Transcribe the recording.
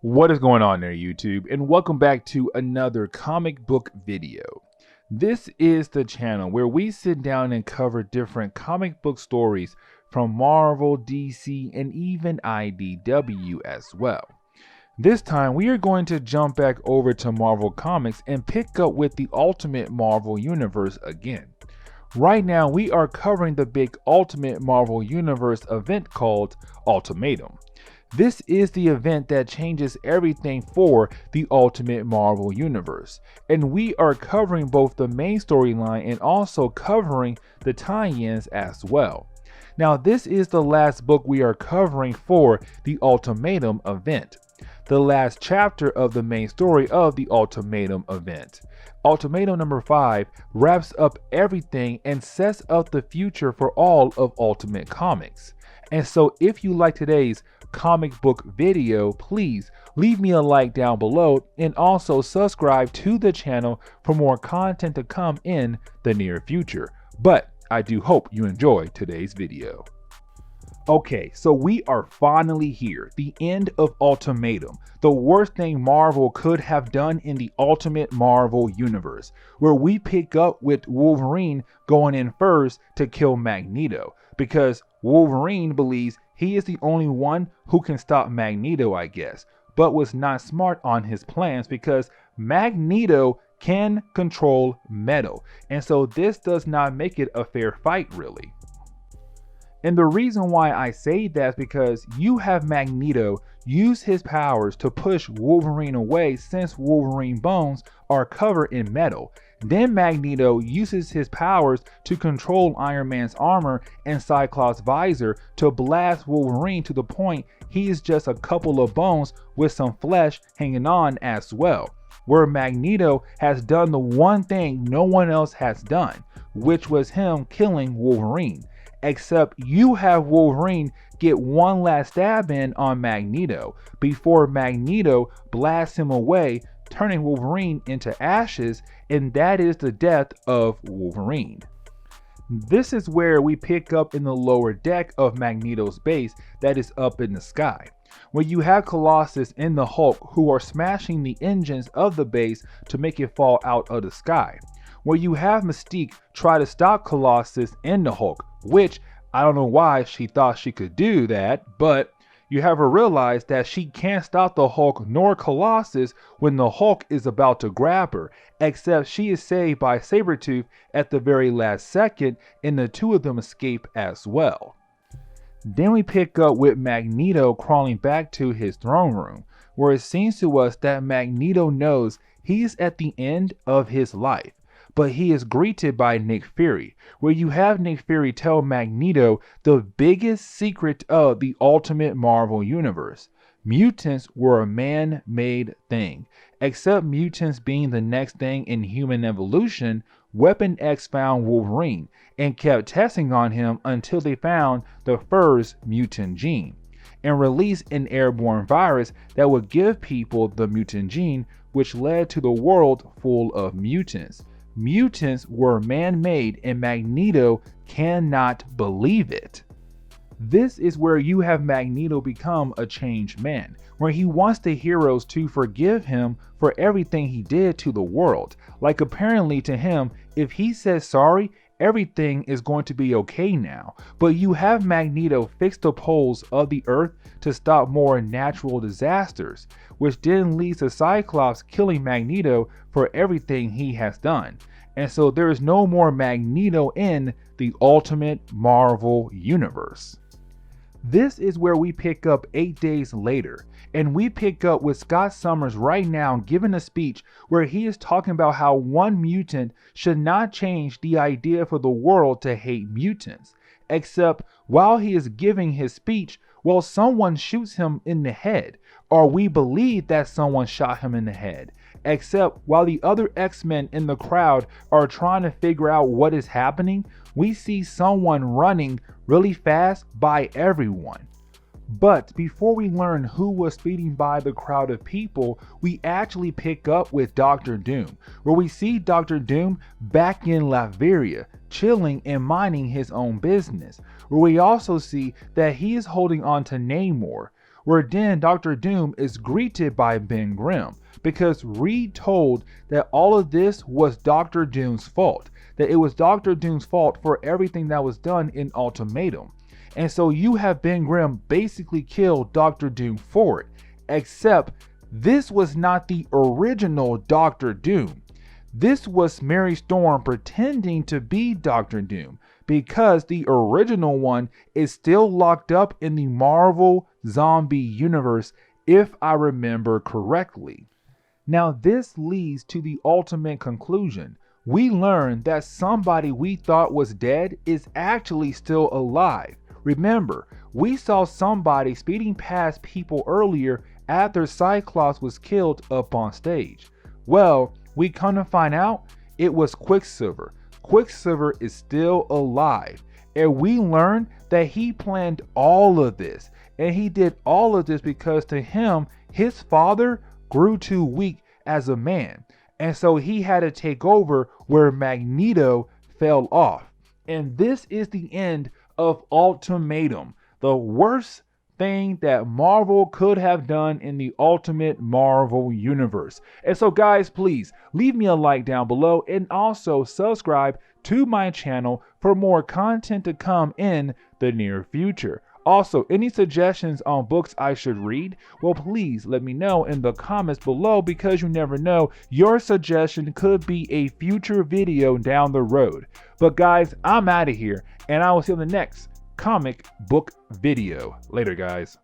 What is going on there, YouTube? And welcome back to another comic book video. This is the channel where we sit down and cover different comic book stories from Marvel, DC, and even IDW as well. This time we are going to jump back over to Marvel Comics and pick up with the Ultimate Marvel Universe again. Right now we are covering the big Ultimate Marvel Universe event called Ultimatum. This is the event that changes everything for the Ultimate Marvel Universe, and we are covering both the main storyline and also covering the tie-ins as well. Now, this is the last book we are covering for the Ultimatum event, the last chapter of the main story of the Ultimatum event. Ultimatum number 5 wraps up everything and sets up the future for all of Ultimate Comics. And so if you like today's comic book video, please leave me a like down below and also subscribe to the channel for more content to come in the near future. But I do hope you enjoy today's video. Okay, so we are finally here, the end of Ultimatum, the worst thing Marvel could have done in the Ultimate Marvel Universe, where we pick up with Wolverine going in first to kill Magneto, because Wolverine believes he is the only one who can stop Magneto, I guess, but was not smart on his plans because Magneto can control metal, and so this does not make it a fair fight really. And the reason why I say that is because you have Magneto use his powers to push Wolverine away since Wolverine bones are covered in metal. Then Magneto uses his powers to control Iron Man's armor and Cyclops' visor to blast Wolverine to the point he is just a couple of bones with some flesh hanging on as well. Where Magneto has done the one thing no one else has done, which was him killing Wolverine. Except you have Wolverine get one last stab in on Magneto before Magneto blasts him away, turning Wolverine into ashes, and that is the death of Wolverine. This is where we pick up in the lower deck of Magneto's base that is up in the sky, where you have Colossus and the Hulk who are smashing the engines of the base to make it fall out of the sky, where you have Mystique try to stop Colossus and the Hulk, which I don't know why she thought she could do that, but you have her realize that she can't stop the Hulk nor Colossus when the Hulk is about to grab her, except she is saved by Sabretooth at the very last second, and the two of them escape as well. Then we pick up with Magneto crawling back to his throne room, where it seems to us that Magneto knows he's at the end of his life. But he is greeted by Nick Fury, where you have Nick Fury tell Magneto the biggest secret of the Ultimate Marvel Universe. Mutants were a man-made thing. Except mutants being the next thing in human evolution, Weapon X found Wolverine and kept testing on him until they found the first mutant gene and released an airborne virus that would give people the mutant gene, which led to the world full of mutants. Mutants were man-made and Magneto cannot believe it. This is where you have Magneto become a changed man, where he wants the heroes to forgive him for everything he did to the world. Like apparently to him, if he says sorry, everything is going to be okay now. But you have Magneto fix the poles of the earth to stop more natural disasters, which then leads to Cyclops killing Magneto for everything he has done. And so there is no more Magneto in the Ultimate Marvel Universe. This is where we pick up 8 days later, and we pick up with Scott Summers right now giving a speech where he is talking about how one mutant should not change the idea for the world to hate mutants. Except while he is giving his speech, well, someone shoots him in the head, or we believe that someone shot him in the head. Except while the other X-Men in the crowd are trying to figure out what is happening, we see someone running really fast by everyone. But before we learn who was speeding by the crowd of people, we actually pick up with Dr. Doom, where we see Dr. Doom back in Latveria, chilling and minding his own business, where we also see that he is holding on to Namor, where then Dr. Doom is greeted by Ben Grimm because Reed told that all of this was Dr. Doom's fault, that it was Dr. Doom's fault for everything that was done in Ultimatum. And so you have Ben Grimm basically killed Dr. Doom for it, except this was not the original Dr. Doom. This was Mary Storm pretending to be Dr. Doom because the original one is still locked up in the Marvel zombie universe, if I remember correctly. Now this leads to the ultimate conclusion. We learn that somebody we thought was dead is actually still alive. Remember, we saw somebody speeding past people earlier after Cyclops was killed up on stage. Well, we come to find out it was Quicksilver. Quicksilver is still alive, and we learn that he planned all of this, and he did all of this because to him, his father grew too weak as a man, and so he had to take over where Magneto fell off. And this is the end of Ultimatum, the worst thing that Marvel could have done in the Ultimate Marvel universe. And so guys, please leave me a like down below and also subscribe to my channel for more content to come in the near future. Also, any suggestions on books I should read? Well, please let me know in the comments below, because you never know, your suggestion could be a future video down the road. But guys, I'm out of here, and I will see you in the next comic book video. Later, guys.